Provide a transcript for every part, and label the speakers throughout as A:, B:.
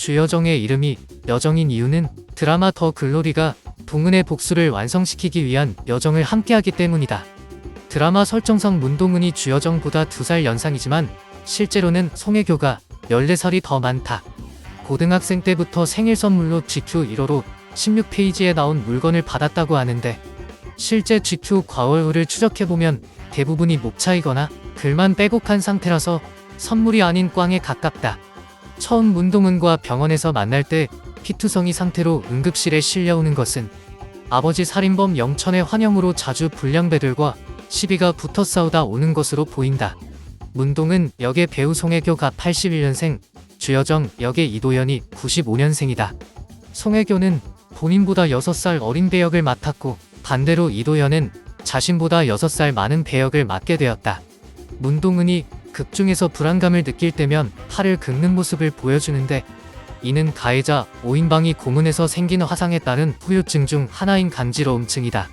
A: 주여정의 이름이 여정인 이유는 드라마 더 글로리가 동은의 복수를 완성시키기 위한 여정을 함께하기 때문이다. 드라마 설정상 문동은이 주여정보다 2살 연상이지만 실제로는 송혜교가 14살이 더 많다. 고등학생 때부터 생일 선물로 GQ 1호로 16페이지에 나온 물건을 받았다고 하는데 실제 GQ 과월호를 추적해보면 대부분이 목차이거나 글만 빼곡한 상태라서 선물이 아닌 꽝에 가깝다. 처음 문동은과 병원에서 만날 때 피투성이 상태로 응급실에 실려오는 것은 아버지 살인범 영천의 환영으로 자주 불량배들과 시비가 붙어 싸우다 오는 것으로 보인다. 문동은 역의 배우 송혜교가 81년생, 주여정 역의 이도현이 95년생이다. 송혜교는 본인보다 6살 어린 배역을 맡았고 반대로 이도현은 자신보다 6살 많은 배역을 맡게 되었다. 문동은이 극 중에서 불안감을 느낄 때면 팔을 긁는 모습을 보여주는데 이는 가해자 오인방이 고문에서 생긴 화상에 따른 후유증 중 하나인 간지러움증이다.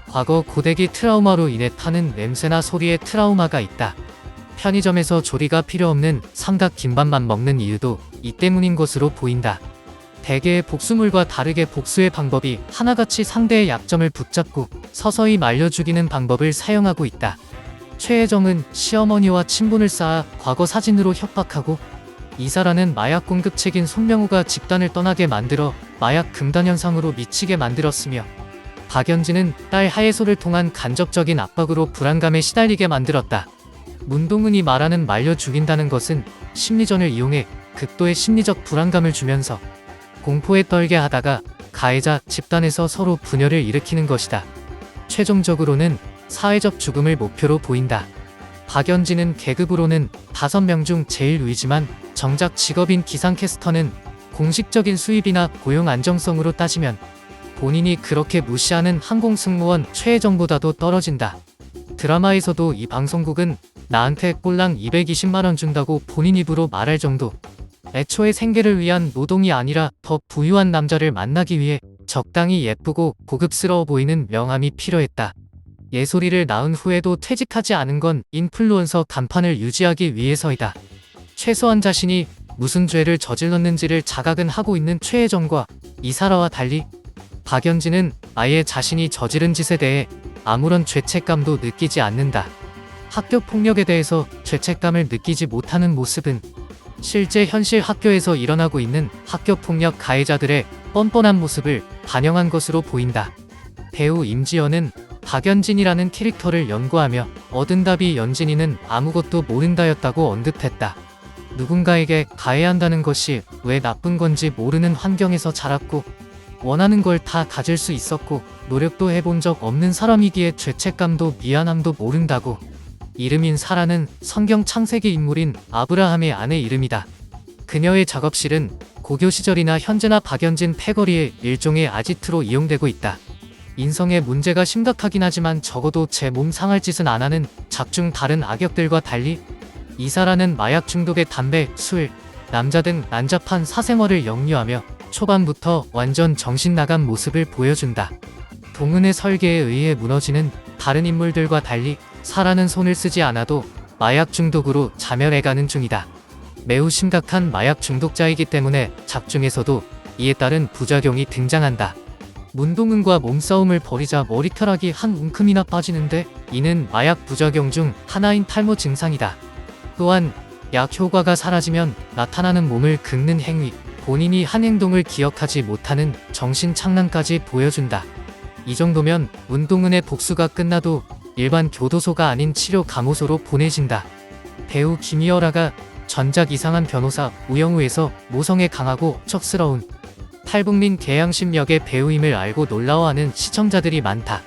A: 과거 고데기 트라우마로 인해 타는 냄새나 소리에 트라우마가 있다. 편의점에서 조리가 필요 없는 삼각 김밥만 먹는 이유도 이 때문인 것으로 보인다. 대개의 복수물과 다르게 복수의 방법이 하나같이 상대의 약점을 붙잡고 서서히 말려 죽이는 방법을 사용하고 있다. 최혜정은 시어머니와 친분을 쌓아 과거 사진으로 협박하고 이사라는 마약 공급책인 손명호가 집단을 떠나게 만들어 마약 금단 현상으로 미치게 만들었으며 박연진은 딸 하예솔을 통한 간접적인 압박으로 불안감에 시달리게 만들었다. 문동은이 말하는 말려 죽인다는 것은 심리전을 이용해 극도의 심리적 불안감을 주면서 공포에 떨게 하다가 가해자 집단에서 서로 분열을 일으키는 것이다. 최종적으로는 사회적 죽음을 목표로 보인다. 박연진은 계급으로는 5명 중 제일 위지만 정작 직업인 기상캐스터는 공식적인 수입이나 고용 안정성으로 따지면 본인이 그렇게 무시하는 항공승무원 최혜정보다도 떨어진다. 드라마에서도 이 방송국은 나한테 꼴랑 220만원 준다고 본인 입으로 말할 정도. 애초에 생계를 위한 노동이 아니라 더 부유한 남자를 만나기 위해 적당히 예쁘고 고급스러워 보이는 명함이 필요했다. 예솔이를 낳은 후에도 퇴직하지 않은 건 인플루언서 간판을 유지하기 위해서이다. 최소한 자신이 무슨 죄를 저질렀는지를 자각은 하고 있는 최혜정과 이사라와 달리 박연진은 아예 자신이 저지른 짓에 대해 아무런 죄책감도 느끼지 않는다. 학교 폭력에 대해서 죄책감을 느끼지 못하는 모습은 실제 현실 학교에서 일어나고 있는 학교 폭력 가해자들의 뻔뻔한 모습을 반영한 것으로 보인다. 배우 임지연은 박연진이라는 캐릭터를 연구하며 얻은 답이 연진이는 아무것도 모른다였다고 언급했다. 누군가에게 가해한다는 것이 왜 나쁜 건지 모르는 환경에서 자랐고 원하는 걸 다 가질 수 있었고 노력도 해본 적 없는 사람이기에 죄책감도 미안함도 모른다고. 이름인 사라는 성경 창세기 인물인 아브라함의 아내 이름이다. 그녀의 작업실은 고교 시절이나 현재나 박연진 패거리의 일종의 아지트로 이용되고 있다. 인성에 문제가 심각하긴 하지만 적어도 제 몸 상할 짓은 안 하는 작중 다른 악역들과 달리 이사라는 마약 중독의 담배, 술, 남자 등 난잡한 사생활을 역류하며 초반부터 완전 정신 나간 모습을 보여준다. 동은의 설계에 의해 무너지는 다른 인물들과 달리 사라는 손을 쓰지 않아도 마약 중독으로 자멸해가는 중이다. 매우 심각한 마약 중독자이기 때문에 작중에서도 이에 따른 부작용이 등장한다. 문동은과 몸싸움을 벌이자 머리카락이 한 움큼이나 빠지는데 이는 마약 부작용 중 하나인 탈모 증상이다. 또한 약 효과가 사라지면 나타나는 몸을 긁는 행위, 본인이 한 행동을 기억하지 못하는 정신착란까지 보여준다. 이 정도면 문동은의 복수가 끝나도 일반 교도소가 아닌 치료 감호소로 보내진다. 배우 김이어라가 전작 이상한 변호사 우영우에서 모성애 강하고 척스러운 탈북민 계양심 역의 배우임을 알고 놀라워하는 시청자들이 많다.